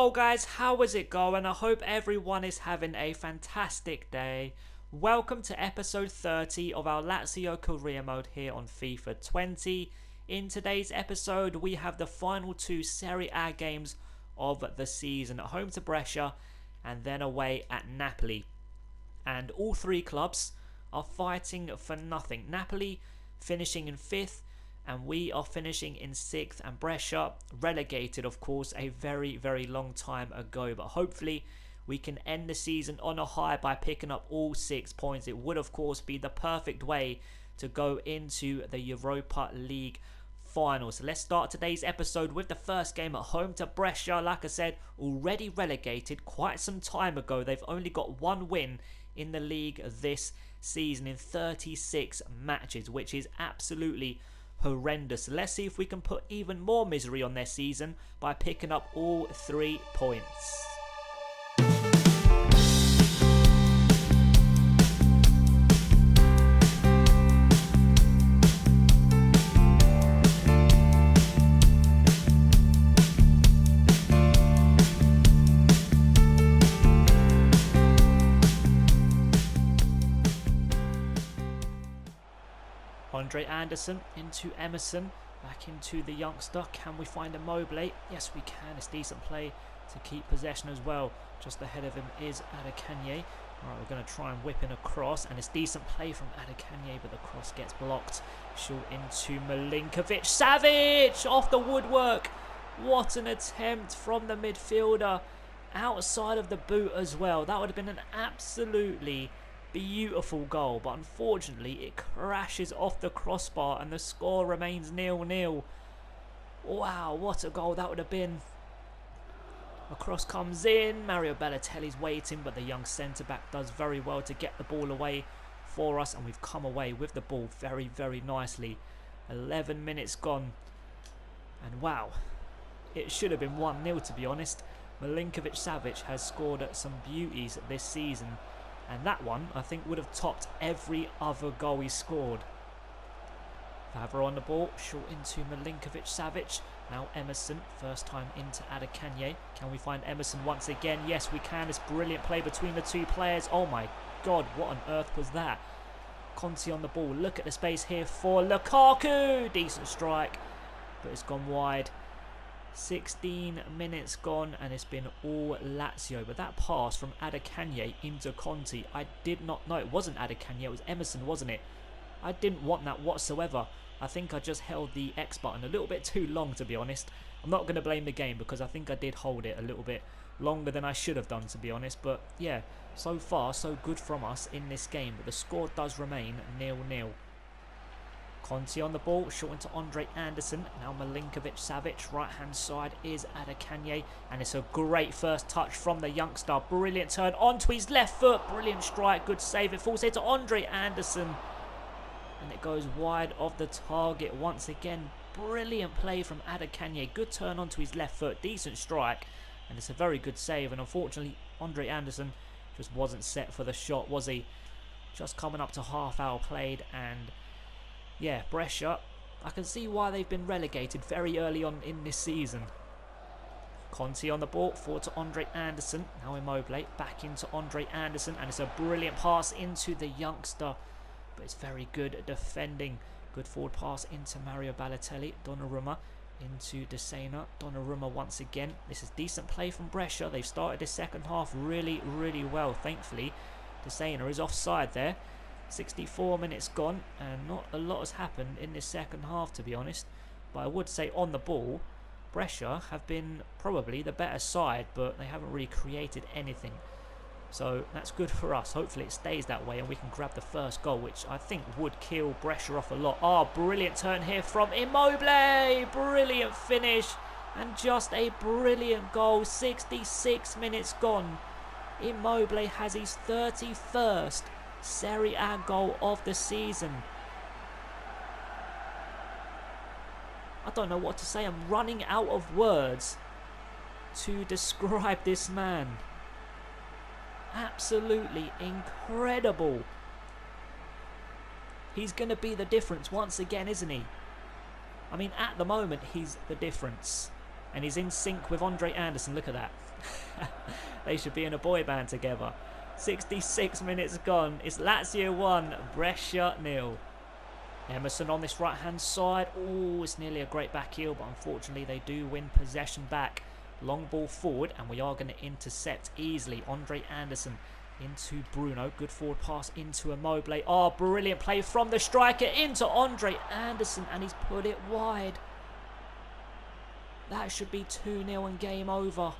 Hello guys, how is it going? I hope everyone is having a fantastic day. Welcome to episode 30 of our Lazio career mode here on FIFA 20. In today's episode we have the final two Serie A games of the season, at home to Brescia and then away at Napoli. And all three clubs are fighting for nothing. Napoli finishing in 5th and we are finishing in 6th, and Brescia relegated, of course, a very long time ago. But hopefully we can end the season on a high by picking up all 6 points. It would, of course, be the perfect way to go into the Europa League final. So let's start today's episode with the first game at home to Brescia. Like I said, already relegated quite some time ago. They've only got one win in the league this season in 36 matches, which is absolutely horrendous. Let's see if we can put even more misery on their season by picking up all 3 points. Andre Anderson into Emerson, back into the youngster. Can we find Immobile? Yes, we can. It's decent play to keep possession as well. Just ahead of him is Adekanye. Alright, we're going to try and whip in a cross, and it's decent play from Adekanye, but the cross gets blocked. Short into Milinkovic. Savic off the woodwork. What an attempt from the midfielder. Outside of the boot as well. That would have been an absolutely beautiful goal, but unfortunately it crashes off the crossbar and the score remains 0-0. Wow, what a goal that would have been. A cross comes in, Mario Balotelli's waiting, but the young centre-back does very well to get the ball away for us, and we've come away with the ball very nicely. 11 minutes gone, and wow, it should have been 1-0 to be honest. Milinkovic-Savic has scored some beauties this season, and that one, I think, would have topped every other goal he scored. Favre on the ball, short into Milinkovic-Savic. Now Emerson, first time into Adekanye. Can we find Emerson once again? Yes, we can. It's brilliant play between the two players. Oh my God, what on earth was that? Conti on the ball. Look at the space here for Lukaku. Decent strike, but it's gone wide. 16 minutes gone and it's been all Lazio, but that pass from Adekanye into Conti, I did not know. It wasn't Adekanye, it was Emerson, wasn't it? I didn't want that whatsoever. I think I just held the X button a little bit too long, to be honest. I'm not going to blame the game because I think I did hold it a little bit longer than I should have done, to be honest. But yeah, so far so good from us in this game, but the score does remain 0-0. Conti on the ball, short into Andre Anderson. Now Milinkovic-Savic, right hand side is Adekanye, and it's a great first touch from the youngster. Brilliant turn onto his left foot, brilliant strike, good save. It falls here to Andre Anderson, and it goes wide of the target once again. Brilliant play from Adekanye, good turn onto his left foot, decent strike, and it's a very good save. And unfortunately Andre Anderson just wasn't set for the shot, was he? Just coming up to half hour played, and yeah, Brescia, I can see why they've been relegated very early on in this season. Conti on the ball, forward to Andre Anderson. Now Immobile, back into Andre Anderson, and it's a brilliant pass into the youngster, but it's very good defending. Good forward pass into Mario Balotelli. Donnarumma into Desena. Donnarumma once again. This is decent play from Brescia. They've started the second half really well, thankfully. Desena is offside there. 64 minutes gone, and not a lot has happened in this second half, to be honest. But I would say on the ball, Brescia have been probably the better side, but they haven't really created anything. So that's good for us. Hopefully it stays that way and we can grab the first goal, which I think would kill Brescia off a lot. Oh, brilliant turn here from Immobile. Brilliant finish, and just a brilliant goal. 66 minutes gone. Immobile has his 31st Serie A goal of the season. I don't know what to say. I'm running out of words to describe this man. Absolutely incredible. He's going to be the difference once again, isn't he? I mean, at the moment, he's the difference. And he's in sync with Andre Anderson. Look at that. They should be in a boy band together. 66 minutes gone. It's Lazio 1, Brescia 0. Emerson on this right hand side. Oh, it's nearly a great back heel, but unfortunately they do win possession back. Long ball forward, and we are going to intercept easily. Andre Anderson into Bruno. Good forward pass into Immobile. Oh, brilliant play from the striker into Andre Anderson, and he's put it wide. That should be 2-0 and game over.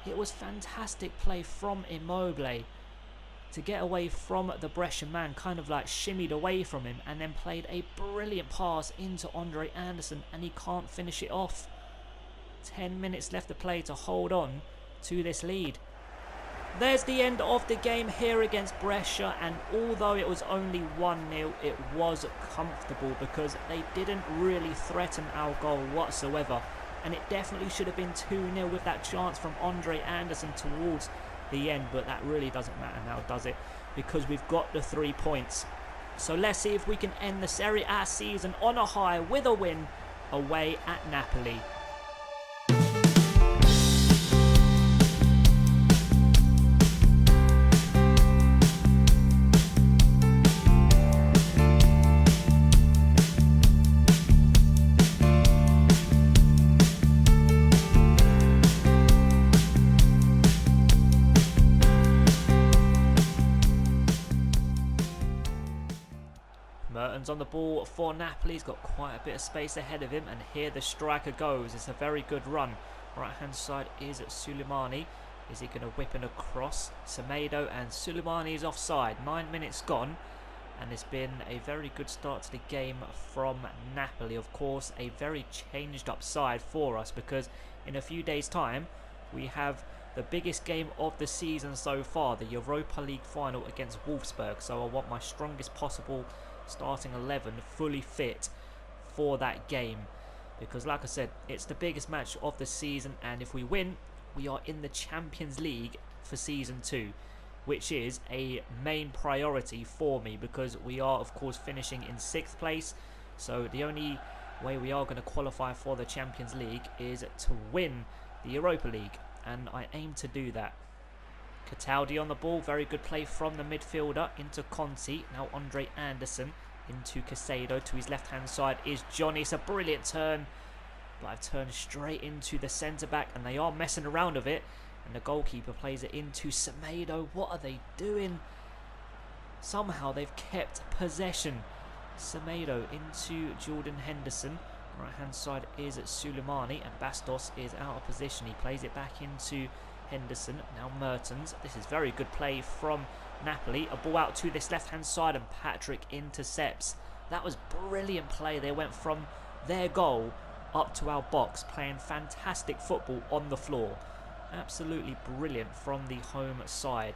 It was fantastic play from Immobile to get away from the Brescian man, kind of like shimmied away from him, and then played a brilliant pass into Andre Anderson, and he can't finish it off. 10 minutes left to play to hold on to this lead. There's the end of the game here against Brescia, and although it was only 1-0, it was comfortable because they didn't really threaten our goal whatsoever, and it definitely should have been 2-0 with that chance from Andre Anderson towards the end, but that really doesn't matter now, does it? Because we've got the 3 points. So let's see if we can end the Serie A season on a high with a win away at Napoli. Mertens on the ball for Napoli. He's got quite a bit of space ahead of him, and here the striker goes. It's a very good run. Right hand side is Suleimani. Is he going to whip in a cross? Semedo, and Suleimani is offside. 9 minutes gone, and it's been a very good start to the game from Napoli. Of course, a very changed up side for us, because in a few days time we have the biggest game of the season so far, the Europa League final against Wolfsburg. So I want my strongest possible starting 11 fully fit for that game, because like I said, it's the biggest match of the season, and if we win, we are in the Champions League for season 2, which is a main priority for me, because we are of course finishing in 6th place. So the only way we are going to qualify for the Champions League is to win the Europa League, and I aim to do that. Cataldi on the ball, very good play from the midfielder into Conti. Now Andre Anderson into Casado. To his left hand side is Johnny. It's a brilliant turn, but I've turned straight into the centre back, and they are messing around with it, and the goalkeeper plays it into Semedo. What are they doing? Somehow they've kept possession. Semedo into Jordan Henderson. Right hand side is Suleimani, and Bastos is out of position. He plays it back into Henderson. Now Mertens. This is very good play from Napoli. A ball out to this left hand side, and Patrick intercepts. That was brilliant play. They went from their goal up to our box, playing fantastic football on the floor. Absolutely brilliant from the home side.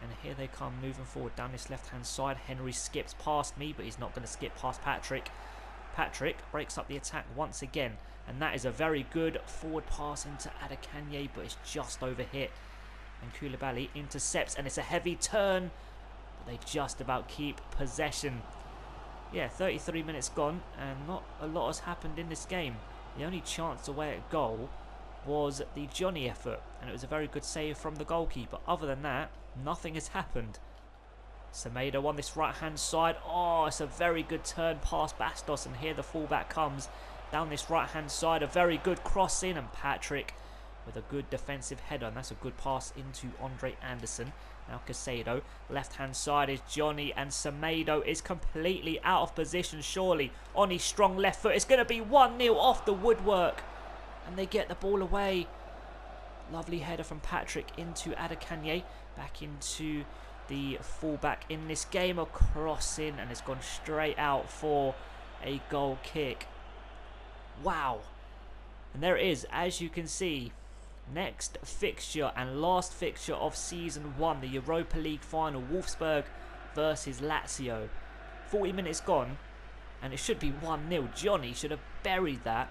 And here they come moving forward down this left hand side. Henry skips past me, but he's not going to skip past Patrick. Patrick breaks up the attack once again, and that is a very good forward pass into Adekanye, but it's just overhit. And Koulibaly intercepts, and it's a heavy turn, but they just about keep possession. Yeah, 33 minutes gone, and not a lot has happened in this game. The only chance away at goal was the Johnny effort, and it was a very good save from the goalkeeper. Other than that, nothing has happened. Semedo on this right hand side. Oh, it's a very good turn past Bastos, and here the fullback comes down this right hand side. A very good cross in, and Patrick with a good defensive header, and that's a good pass into Andre Anderson. Now Casado, left hand side is Johnny, and Semedo is completely out of position, surely, on his strong left foot. It's going to be 1-0 off the woodwork, and they get the ball away. Lovely header from Patrick into Adekanye, back into the fullback in this game. A cross in, and it's gone straight out for a goal kick. Wow. And there it is, as you can see, next fixture and last fixture of season 1, the Europa League final, Wolfsburg versus Lazio. 40 minutes gone, and it should be 1-0. Johnny should have buried that.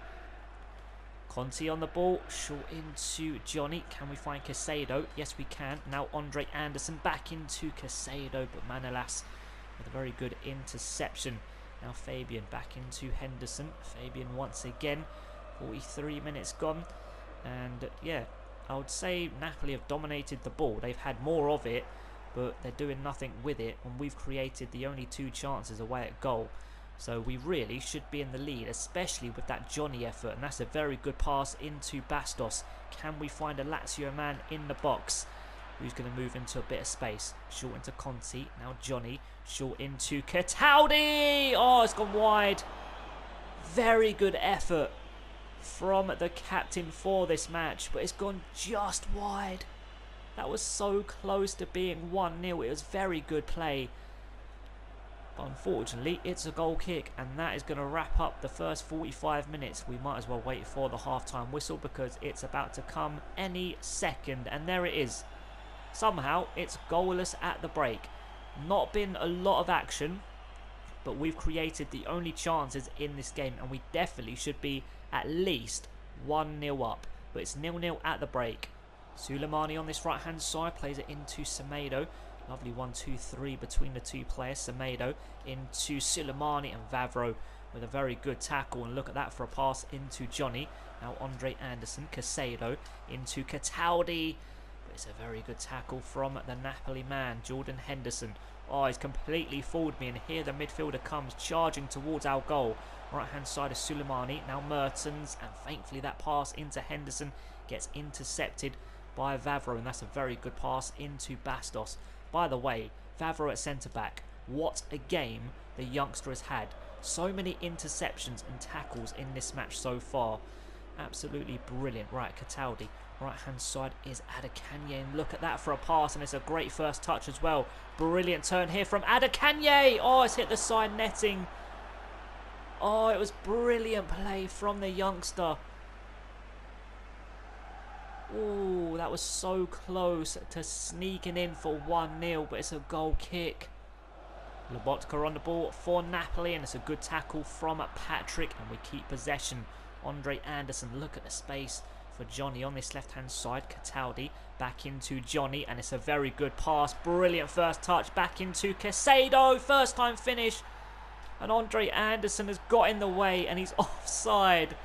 Conti on the ball, short into Johnny. Can we find Casado? Yes, we can. Now Andre Anderson back into Casado, but Manolas with a very good interception. Now Fabian back into Henderson. Fabian once again. 43 minutes gone, And yeah, I would say Napoli have dominated the ball. They've had more of it, but they're doing nothing with it, and we've created the only 2 chances away at goal. So we really should be in the lead, especially with that Johnny effort, and that's a very good pass into Bastos. Can we find a Lazio man in the box who's going to move into a bit of space? Short into Conti, now Johnny, short into Cataldi. Oh, it's gone wide. Very good effort from the captain for this match, but it's gone just wide. That was so close to being 1-0. It was very good play. But unfortunately, it's a goal kick, and that is going to wrap up the first 45 minutes. We might as well wait for the half-time whistle because it's about to come any second. And there it is. Somehow, it's goalless at the break. Not been a lot of action, but we've created the only chances in this game, and we definitely should be at least 1-0 up. But it's 0-0 at the break. Suleimani on this right-hand side plays it into Semedo. Lovely 1-2-3 between the 2 players. Semedo into Suleimani and Vavro with a very good tackle. And look at that for a pass into Johnny. Now Andre Anderson. Casado into Cataldi. But it's a very good tackle from the Napoli man, Jordan Henderson. Oh, he's completely fooled me. And here the midfielder comes charging towards our goal. Right hand side is Suleimani. Now Mertens. And thankfully that pass into Henderson gets intercepted by Vavro. And that's a very good pass into Bastos. By the way, Vavro at centre-back, what a game the youngster has had. So many interceptions and tackles in this match so far. Absolutely brilliant. Right, Cataldi. Right-hand side is Adekanye. And look at that for a pass, and it's a great first touch as well. Brilliant turn here from Adekanye. Oh, it's hit the side netting. Oh, it was brilliant play from the youngster. Oh, that was so close to sneaking in for 1-0, but it's a goal kick. Lobotka on the ball for Napoli, and it's a good tackle from Patrick, and we keep possession. Andre Anderson, look at the space for Johnny on this left-hand side. Cataldi back into Johnny, and it's a very good pass. Brilliant first touch back into Casado. First time finish, and Andre Anderson has got in the way, and he's offside.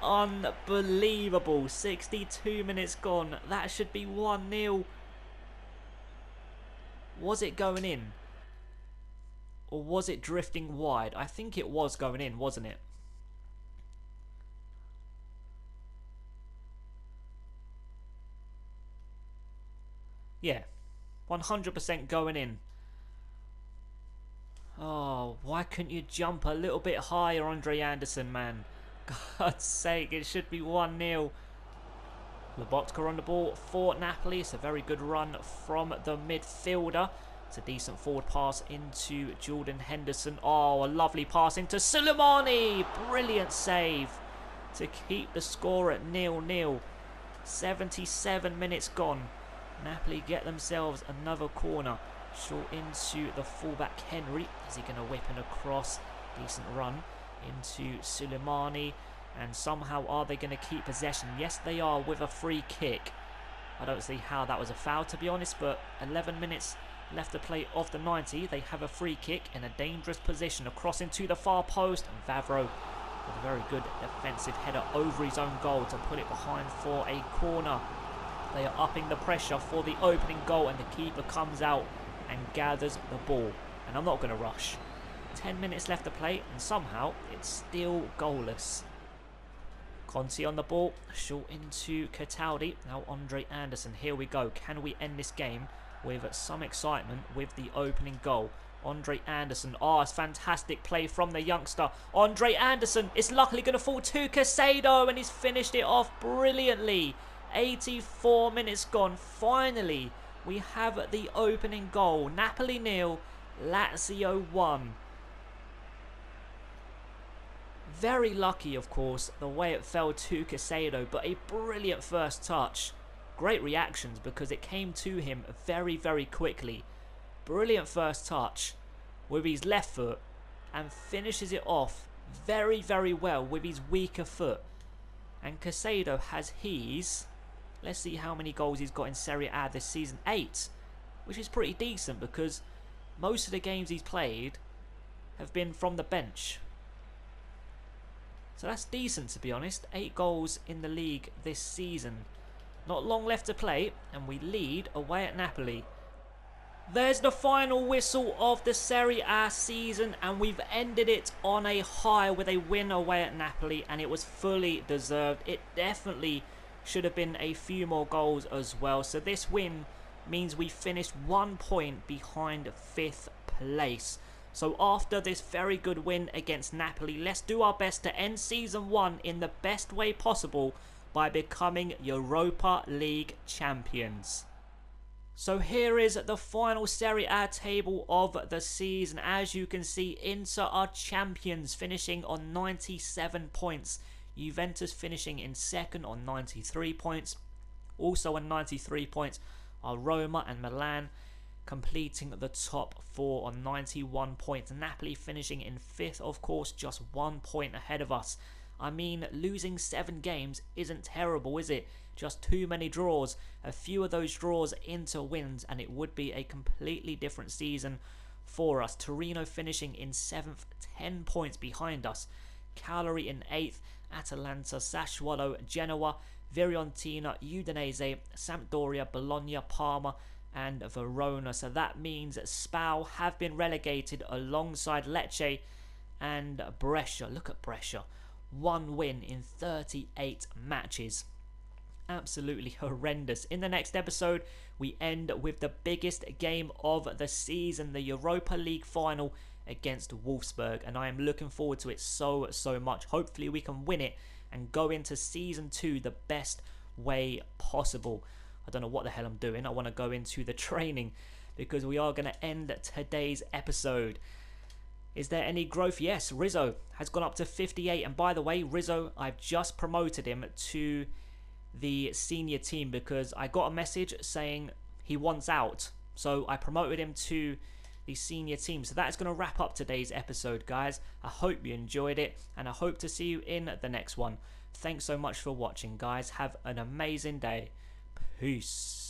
Unbelievable. 62 minutes gone. That should be 1-0. Was it going in? Or was it drifting wide? I think it was going in, wasn't it? Yeah. 100% going in. Oh, why couldn't you jump a little bit higher, Andre Anderson, man? God's sake, it should be 1-0. Lobotka on the ball for Napoli. It's a very good run from the midfielder. It's a decent forward pass into Jordan Henderson. Oh, a lovely pass into Suleimani. Brilliant save to keep the score at 0-0. 77 minutes gone. Napoli get themselves another corner. Short into the fullback Henry. Is he going to whip it across? Decent run into Suleimani, and somehow are they going to keep possession? Yes, they are, with a free kick. I don't see how that was a foul, to be honest, but 11 minutes left to play of the 90. They have a free kick in a dangerous position across into the far post, and Vavro with a very good defensive header over his own goal to put it behind for a corner. They are upping the pressure for the opening goal, and the keeper comes out and gathers the ball, and I'm not going to rush. 10 minutes left to play, and somehow it's still goalless. Conti on the ball, short into Cataldi. Now Andre Anderson, here we go. Can we end this game with some excitement with the opening goal? Andre Anderson, oh, it's fantastic play from the youngster. Andre Anderson, it's luckily going to fall to Casado, and he's finished it off brilliantly. 84 minutes gone. Finally, we have the opening goal. Napoli 0, Lazio 1. Very lucky, of course, the way it fell to Casado, but a brilliant first touch. Great reactions because it came to him very, very quickly. Brilliant first touch with his left foot, and finishes it off very, very well with his weaker foot. And Casado has his, let's see how many goals he's got in Serie A this season, 8, which is pretty decent because most of the games he's played have been from the bench. So that's decent, to be honest. 8 goals in the league this season. Not long left to play, and we lead away at Napoli. There's the final whistle of the Serie A season, and we've ended it on a high with a win away at Napoli, and it was fully deserved. It definitely should have been a few more goals as well. So this win means we finished 1 point behind 5th place. So after this very good win against Napoli, let's do our best to end Season 1 in the best way possible by becoming Europa League champions. So here is the final Serie A table of the season. As you can see, Inter are champions, finishing on 97 points. Juventus finishing in second on 93 points. Also on 93 points are Roma and Milan, completing the top 4 on 91 points. Napoli finishing in 5th, of course, just 1 point ahead of us. I mean, losing 7 games isn't terrible, is it? Just too many draws. A few of those draws into wins, and it would be a completely different season for us. Torino finishing in 7th, 10 points behind us. Cagliari in 8th, Atalanta, Sassuolo, Genoa, Fiorentina, Udinese, Sampdoria, Bologna, Parma, and Verona. So that means Spal have been relegated alongside Lecce and Brescia. Look at Brescia. 1 win in 38 matches. Absolutely horrendous. In the next episode, we end with the biggest game of the season, the Europa League final against Wolfsburg, and I am looking forward to it so much. Hopefully we can win it and go into Season 2 the best way possible. I don't know what the hell I'm doing. I want to go into the training because we are going to end today's episode. Is there any growth? Yes, Rizzo has gone up to 58. And by the way, Rizzo, I've just promoted him to the senior team because I got a message saying he wants out. So I promoted him to the senior team. So that is going to wrap up today's episode, guys. I hope you enjoyed it, and I hope to see you in the next one. Thanks so much for watching, guys. Have an amazing day. Peace.